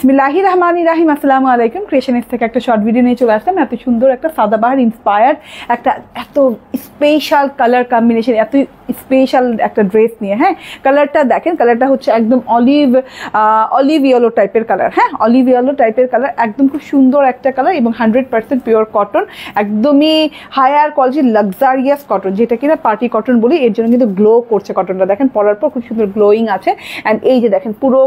বিসমিল্লাহির রহমানির রহিম। আসসালামু আলাইকুম। ক্রিয়েশনস থেকে একটা শর্ট ভিডিও নিয়ে চলে আসলাম। এত সুন্দর একটা সাদাবাহার ইন্সপায়ার্ড একটা এত স্পেশাল কালার কম্বিনেশন, এত স্পেশাল একটা ড্রেস নিয়ে। হ্যাঁ, কালারটা দেখেন, কালারটা হচ্ছে একদম অলিভ ইয়েলো টাইপের কালার। হ্যাঁ, অলিভ ইয়েলো টাইপের কালার, একদম খুব সুন্দর একটা কালার এবং 100% পিওর কটন, একদমই হায়ার কোয়ালিটির লাক্সারিয়াস কটন, যেটা কিনা পার্টি কটন বলি। এর জন্য কিন্তু গ্লো করছে কটনটা, দেখেন পরার পর খুব সুন্দর গ্লোয়িং আছে। অ্যান্ড এই যে দেখেন পুরো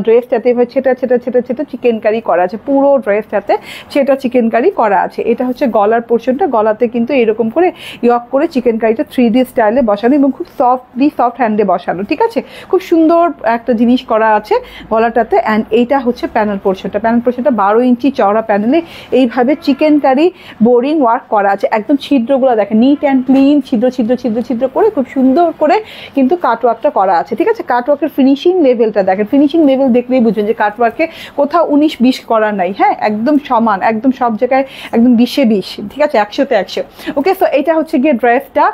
ড্রেসটাতে ছেটা ছেটা ছেটা ছেটা চিকেন কারি করা আছে, পুরো ড্রেসটাতে সেটা চিকেন কারি করা আছে। এটা হচ্ছে গলার পোর্শনটা, গলাতে কিন্তু এরকম করে ইয়ক করে চিকেন কারিটা 3D স্টাইলে বসানো এবং খুব সফট হ্যান্ডে বসানো। ঠিক আছে, খুব সুন্দর একটা জিনিস করা আছে গলাটাতে। অ্যান্ড এইটা হচ্ছে প্যানেল পোর্শনটা, 12 ইঞ্চি চওড়া প্যানেলে এইভাবে চিকেন কারি বোরিং ওয়ার্ক করা আছে। একদম ছিদ্রগুলো দেখেন, নিট অ্যান্ড ক্লিন, ছিদ্র ছিদ্র ছিদ্র ছিদ্র করে খুব সুন্দর করে কিন্তু কাটওয়ার্কটা করা আছে। ঠিক আছে, কাটওয়ার্কের ফিনিশিং লেভেলটা দেখেন, ফিনিশিং লেভেল দেখলেই বুঝবেন যে কাটওয়ার্কে কোথাও 19-20 করা নাই। হ্যাঁ, একদম সমান, একদম সব জায়গায় একদম 20-20। ঠিক আছে, 100-তে 100। ওকে, সো এটা হচ্ছে গিয়ে ড্রেসটা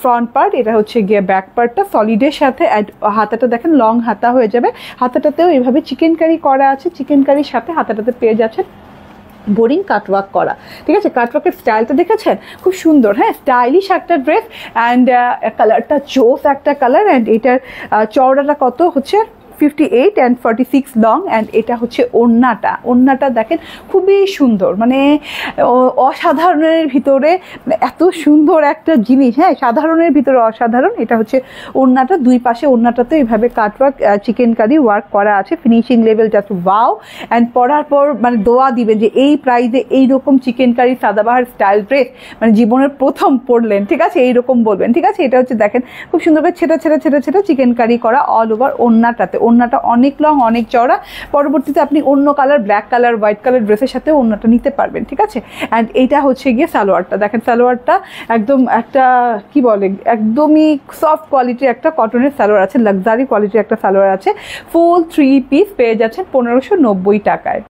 ফ্রন্ট পার্ট, এটা হচ্ছে গিয়ে ব্যাক পার্টটা সলিডের সাথে। হাতাটা দেখেন লং হাতা হয়ে যাবে, হাতাটাতেও এইভাবে চিকেন কারি করা আছে। চিকেন কারির সাথে হাতাটাতে পেয়ে যাচ্ছে বোরিং কাটওয়ার্ক করা। ঠিক আছে, কাটওয়ার্কের স্টাইলটা দেখেছেন, খুব সুন্দর। হ্যাঁ, স্টাইলিশ একটা ড্রেস। অ্যান্ড কালারটা জোস একটা কালার। অ্যান্ড এটার চওড়াটা কত হচ্ছে 58 and 46 লং। অ্যান্ড এটা হচ্ছে ওড়নাটা দেখেন খুবই সুন্দর, মানে অসাধারণের ভিতরে এত সুন্দর একটা জিনিস। হ্যাঁ, সাধারণের ভিতরে অসাধারণ। এটা হচ্ছে ওড়নাটা, দুই পাশে ওড়নাটাতে এইভাবে কাটওয়ার্ক চিকেন কারি ওয়ার্ক করা আছে। ফিনিশিং লেভেলটা তো ওয়াও। অ্যান্ড পরার পর মানে দোয়া দিবেন যে এই প্রাইজে এইরকম chicken curry Sadabahar style dress মানে জীবনের প্রথম পরলেন। ঠিক আছে, এইরকম বলবেন। ঠিক আছে, এটা হচ্ছে দেখেন খুব সুন্দর করে ছেটা ছেটা ছেটা ছেটা চিকেন কারি করা অল ওভার ওড়নাটাতে। ওড়নাটা অনেক লং, অনেক চওড়া। পরবর্তীতে আপনি অন্য colour, black colour, white colour ড্রেসের সাথে ওড়নাটা নিতে পারবেন। ঠিক আছে, অ্যান্ড এইটা হচ্ছে গিয়ে সালোয়ারটা দেখেন, সালোয়ারটা একদম একটা কি বলে, একদমই সফট কোয়ালিটির একটা কটনের সালোয়ার আছে, লাক্সারি কোয়ালিটির একটা সালোয়ার আছে। ফুল 3 পিস পেয়ে যাচ্ছেন 1590 টাকায়।